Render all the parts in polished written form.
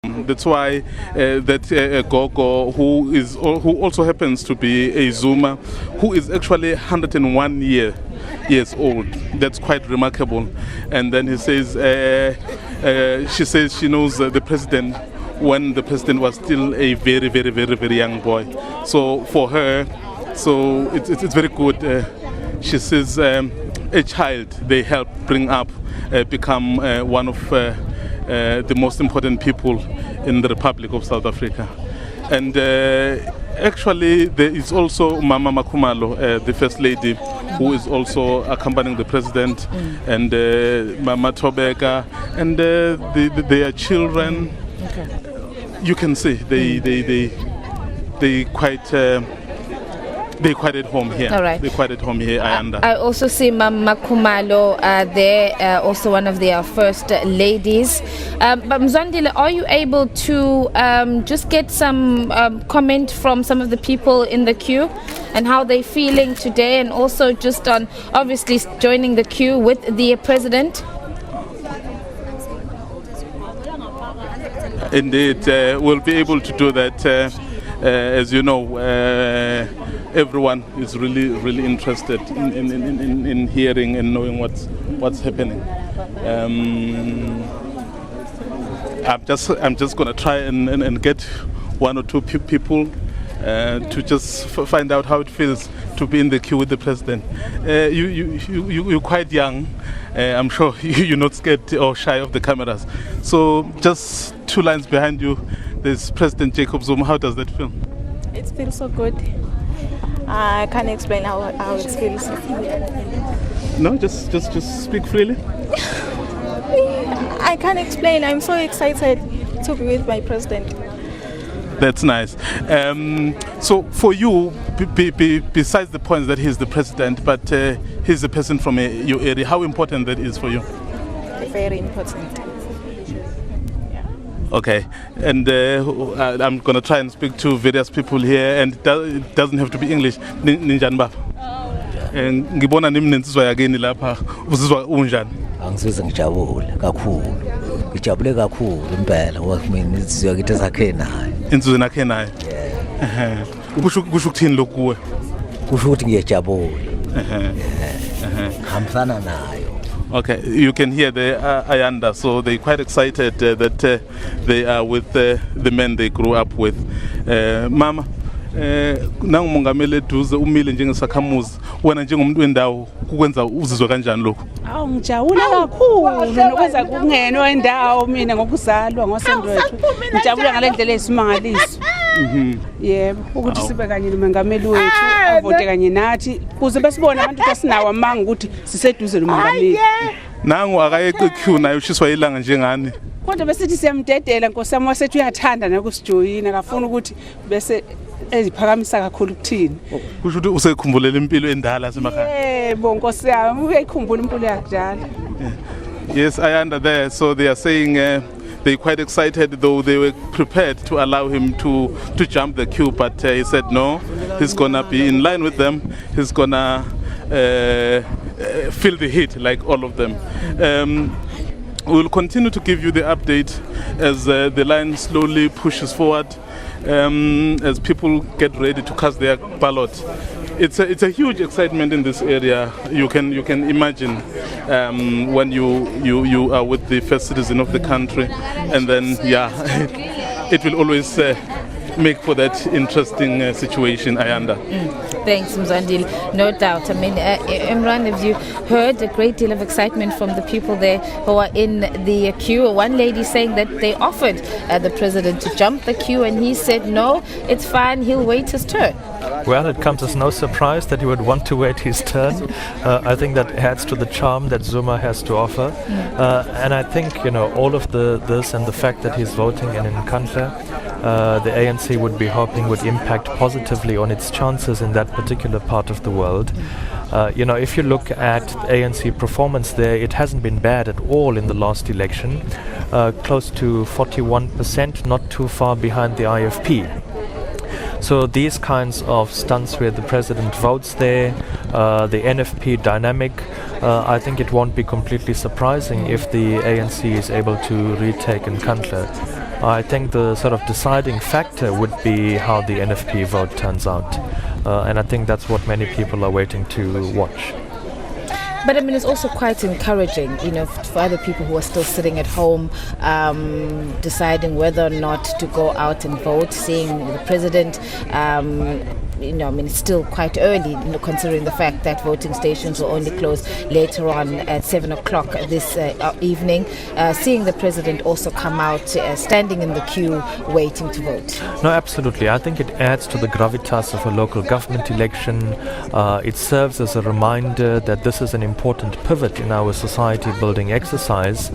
That's why that Gogo, who also happens to be a Zuma, who is actually 101 years old. That's quite remarkable. And then he says, she says she knows the president when the president was still a very, very, very, very young boy. So for her, so it's very good. She says a child they help bring up become one of the most important people in the Republic of South Africa. And actually there is also Mama Makumalo, the First Lady, who is also accompanying the President, and Mama Tobeka, and their children. Okay. You can see they quite at home here. All right. They're quite at home here, I also see Mama Kumalo there, also one of their first ladies. But Mzondile, are you able to just get some comment from some of the people in the queue and how they're feeling today, and also just on obviously joining the queue with the president? Indeed, we'll be able to do that. As you know, everyone is really interested in hearing and knowing what's happening. I'm just gonna try and get one or two people to just find out how it feels to be in the queue with the president. You're quite young. I'm sure you're not scared or shy of the cameras. So just 2 lines behind you, there's President Jacob Zuma. How does that feel? It feels so good. I can't explain how it feels. No, just speak freely. I can't explain. I'm so excited to be with my president. That's nice. So for you, besides the point that he's the president, but he's a person from your area, how important that is for you? Very important. Okay, and I'm going to try and speak to various people here, and it doesn't have to be English. Ninjani baba? Ngibona nimnensizwa yakeni lapha, uzizwa unjani? Angizizwa ngijabule kakhulu. Ngijabule kakhulu impela ngoba mina insizwa yakithi sakhe nayo. Insizwa nakhe nayo. Kusho ukuthini lokhu kuwe? Kusho ukuthi ngiyajabula. Hambisana nayo. Okay, you can hear the Ayanda, so they're quite excited that they are with the men they grew up with. Mama, nangumongameli eduze umile njengesakhamuzi, wena njengomuntu wendawo kukwenza uzizwa kanjani lokho? Awu ngijabula kakhulu nokwenza kungenwe endawo mina ngokuzalwa ngosendwethu. Ngijabula ngalendlela esimangaliso. Yebo, ukuthi sibe kanye nomengameli wethu, avote kanye nathi, kuze besibone abantu basinawo amanga ukuthi siseduze nomengameli. Nangu akayeqe queue nayo ushiswa ilanga njengani. Kodwa besithi siyamdedela Nkosi yami wasethi uyathanda nokusijoyina, akafuna ukuthi bese eziphakamisa kakhulu kuthini. Kusho ukuthi usekhumbulele impilo endala semakhaya. Yebo Nkosi yami, uyayikhumbula impilo yakudala. Yes, I under there. So they are saying they're quite excited, though they were prepared to allow him to jump the queue, but he said no, he's gonna be in line with them, he's gonna feel the heat like all of them. We'll continue to give you the update as the line slowly pushes forward, as people get ready to cast their ballot. It's a huge excitement in this area. You can imagine when you are with the first citizen of the country, and then it will always make for that interesting situation, Ayanda. Thanks, Mzondile. No doubt. I mean, Imran, have you heard a great deal of excitement from the people there who are in the queue? One lady saying that they offered the president to jump the queue, and he said, no, it's fine, he'll wait his turn. Well, it comes as no surprise that he would want to wait his turn. I think that adds to the charm that Zuma has to offer. And I think, all of this and the fact that he's voting in Nkandla, the ANC would be hoping would impact positively on its chances in that particular part of the world. If you look at ANC performance there, it hasn't been bad at all in the last election. Close to 41%, not too far behind the IFP. So these kinds of stunts where the president votes there, the NFP dynamic, I think it won't be completely surprising if the ANC is able to retake Nkandla. I think the sort of deciding factor would be how the NFP vote turns out. And I think that's what many people are waiting to watch. But I mean, it's also quite encouraging, for other people who are still sitting at home, deciding whether or not to go out and vote, seeing the president. It's still quite early, considering the fact that voting stations will only close later on at 7 o'clock this evening. Seeing the president also come out, standing in the queue, waiting to vote. No, absolutely. I think it adds to the gravitas of a local government election. It serves as a reminder that this is an important pivot in our society building exercise.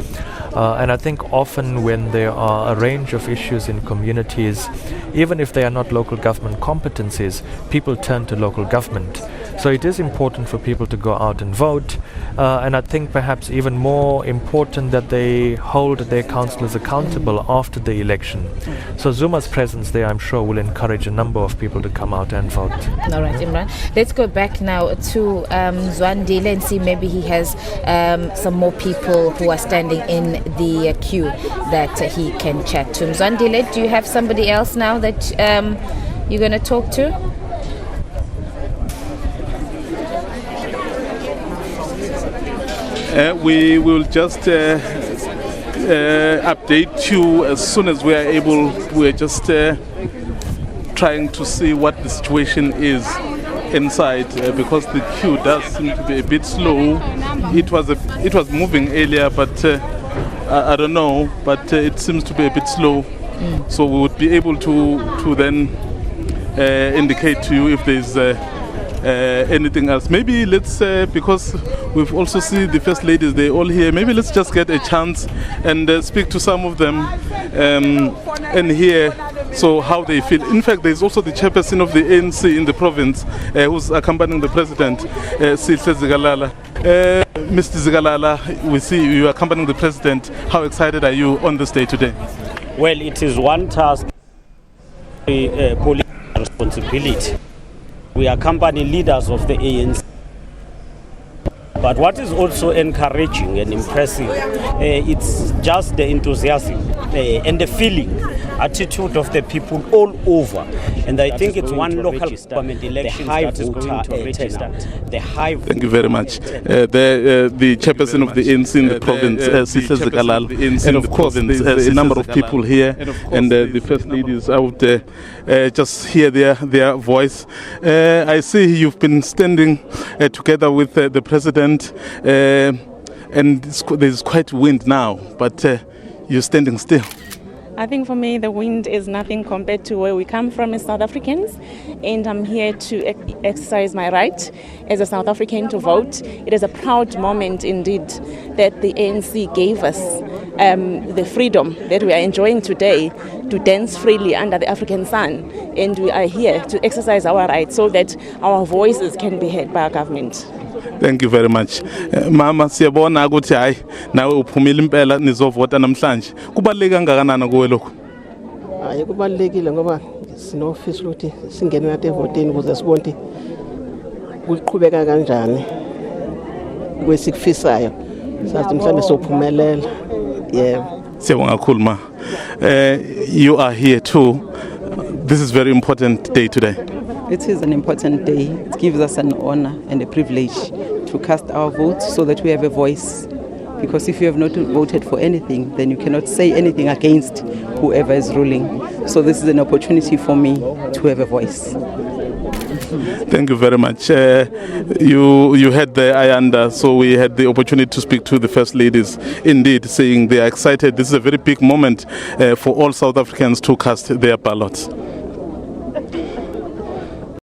And I think often when there are a range of issues in communities, even if they are not local government competencies, people turn to local government. So it is important for people to go out and vote, and I think perhaps even more important that they hold their councillors accountable after the election. So Zuma's presence there, I'm sure, will encourage a number of people to come out and vote. All right, Imran. Let's go back now to Zwandile and see maybe he has some more people who are standing in the queue that he can chat to. Zwandile, do you have somebody else now that you're going to talk to? We will just update you as soon as we are able. We're just trying to see what the situation is inside because the queue does seem to be a bit slow. It was moving earlier, but I don't know. But it seems to be a bit slow. So we would be able to then indicate to you if there's anything else. Maybe let's, because we've also seen the first ladies, they're all here, maybe let's just get a chance and speak to some of them and hear how they feel. In fact, there's also the chairperson of the ANC in the province who's accompanying the president, Sihle Zikalala. Mr. Zikalala, we see you accompanying the president. How excited are you on this day today? Well, it is one task, political responsibility. We accompany leaders of the ANC. But what is also encouraging and impressive, it's just the enthusiasm and the feeling, attitude of the people all over. And I think it's one local government election, the high voter turnout. Thank you very much. The chairperson of the ANC in the province, Sihle Zikalala, and of course there's a number of people here, and the first ladies. I would just hear their voice. I see you've been standing together with the president, and there's quite wind now, but you're standing still. I think for me the wind is nothing compared to where we come from as South Africans, and I'm here to exercise my right as a South African to vote. It is a proud moment indeed that the ANC gave us the freedom that we are enjoying today to dance freely under the African sun, and we are here to exercise our rights so that our voices can be heard by our government. Thank you very much. Mama, siyabona ukuthi hayi nawe uphumile impela nizovota namhlanje. Kubaluleke kangakanani kuwe lokho? Hayi kubalulekile ngoba sinofisa ukuthi singene nathi evotini ukuze sibone kuqhubeka kanjani kwesikufisayo. Sathi mhlawumbe sophumelela. Yeah. Siyabonga kakhulu ma. You are here too. This is a very important day today. It is an important day. It gives us an honor and a privilege to cast our votes so that we have a voice. Because if you have not voted for anything, then you cannot say anything against whoever is ruling. So this is an opportunity for me to have a voice. Thank you very much. You had the Ayanda, so we had the opportunity to speak to the First Ladies, indeed saying they are excited. This is a very big moment for all South Africans to cast their ballots.